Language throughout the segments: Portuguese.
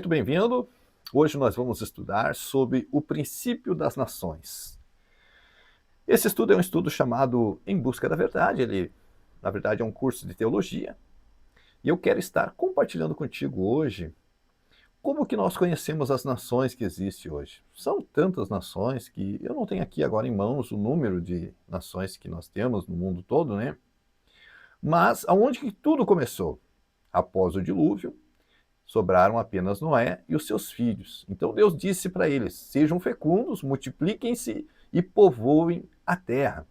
Muito bem-vindo. Hoje nós vamos estudar sobre o princípio das nações. Esse estudo é um estudo chamado Em Busca da Verdade. Ele, na verdade, é um curso de teologia. E eu quero estar compartilhando contigo hoje como que nós conhecemos as nações que existem hoje. São tantas nações que eu não tenho aqui agora em mãos o número de nações que nós temos no mundo todo, né? Mas aonde que tudo começou? Após o dilúvio, sobraram apenas Noé e os seus filhos. Então Deus disse para eles: sejam fecundos, multipliquem-se e povoem a terra.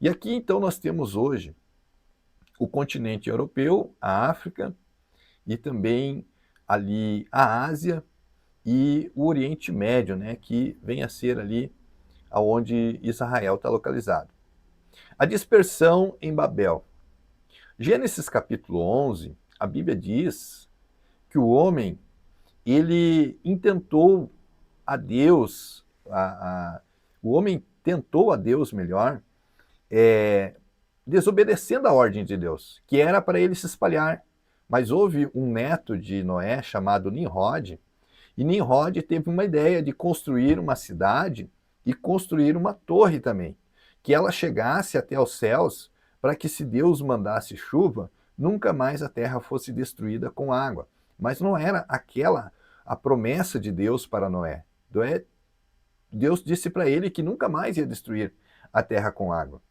E aqui então nós temos hoje o continente europeu, a África e também ali a Ásia e o Oriente Médio, né, que vem a ser ali aonde Israel está localizado. A dispersão em Babel. Gênesis capítulo 11, a Bíblia diz que o homem ele intentou a Deus, o homem tentou a Deus melhor, desobedecendo a ordem de Deus, que era para ele se espalhar. Mas houve um neto de Noé chamado Nimrod, e Nimrod teve uma ideia de construir uma cidade e construir uma torre também, que ela chegasse até os céus, para que se Deus mandasse chuva, nunca mais a terra fosse destruída com água. Mas não era aquela a promessa de Deus para Noé. Deus disse para ele que nunca mais ia destruir a terra com água.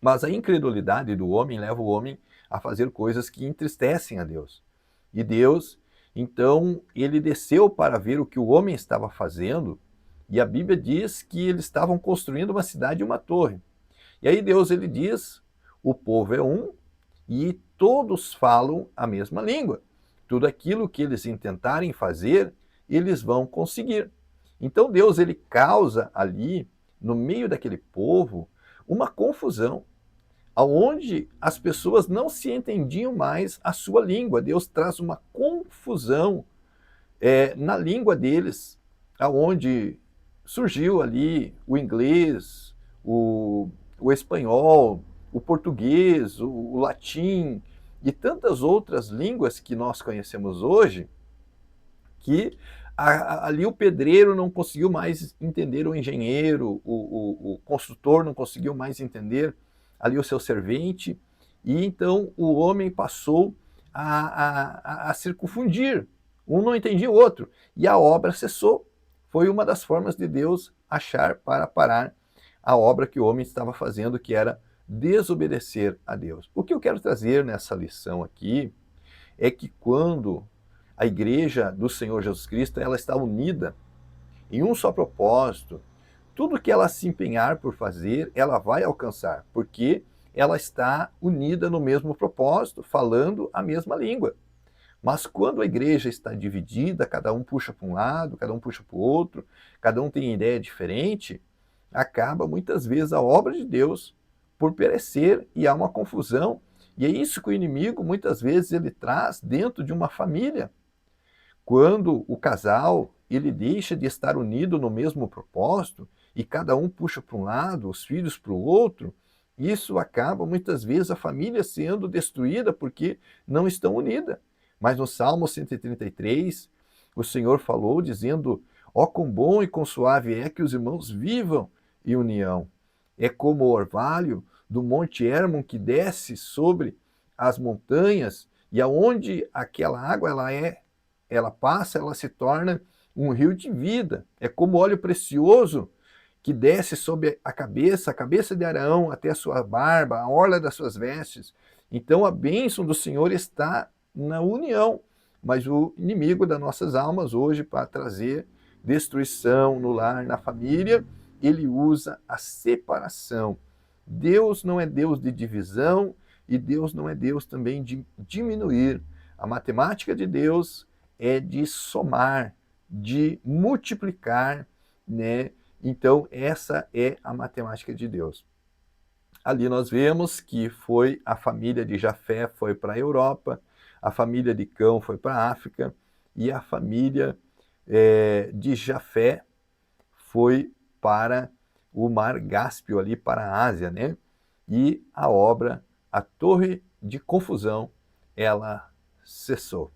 Mas a incredulidade do homem leva o homem a fazer coisas que entristecem a Deus. E Deus, então, ele desceu para ver o que o homem estava fazendo, e a Bíblia diz que eles estavam construindo uma cidade e uma torre. E aí Deus ele diz: o povo é um e todos falam a mesma língua. Tudo aquilo que eles intentarem fazer, eles vão conseguir. Então Deus ele causa ali, no meio daquele povo, uma confusão, aonde as pessoas não se entendiam mais a sua língua. Deus traz uma confusão na língua deles, aonde surgiu ali o inglês, o espanhol, o português, o latim e tantas outras línguas que nós conhecemos hoje, que ali o pedreiro não conseguiu mais entender o engenheiro, o construtor não conseguiu mais entender ali o seu servente, e então o homem passou a se confundir. Um não entendia o outro, e a obra cessou. Foi uma das formas de Deus achar para parar a obra que o homem estava fazendo, que era desobedecer a Deus. O que eu quero trazer nessa lição aqui é que quando a igreja do Senhor Jesus Cristo ela está unida em um só propósito, tudo que ela se empenhar por fazer, ela vai alcançar, porque ela está unida no mesmo propósito, falando a mesma língua. Mas quando a igreja está dividida, cada um puxa para um lado, cada um puxa para o outro, cada um tem ideia diferente, acaba muitas vezes a obra de Deus por perecer e há uma confusão. E é isso que o inimigo muitas vezes ele traz dentro de uma família. Quando o casal ele deixa de estar unido no mesmo propósito e cada um puxa para um lado, os filhos para o outro, isso acaba muitas vezes a família sendo destruída porque não estão unidas. Mas no Salmo 133, o Senhor falou dizendo: ó, quão bom e quão suave é que os irmãos vivam em união. É como o orvalho do Monte Hermon que desce sobre as montanhas, e aonde aquela água ela passa, ela se torna um rio de vida. É como óleo precioso que desce sobre a cabeça de Arão até a sua barba, a orla das suas vestes. Então a bênção do Senhor está na união, mas o inimigo das nossas almas hoje, para trazer destruição no lar, na família, ele usa a separação. Deus não é Deus de divisão e Deus não é Deus também de diminuir. A matemática de Deus é de somar, de multiplicar, né? Então, essa é a matemática de Deus. Ali nós vemos que foi a família de Jafé foi para a Europa, a família de Cão foi para a África, e a família de Jafé foi para o Mar Cáspio, ali para a Ásia, né? E a obra, a Torre de Confusão, ela cessou.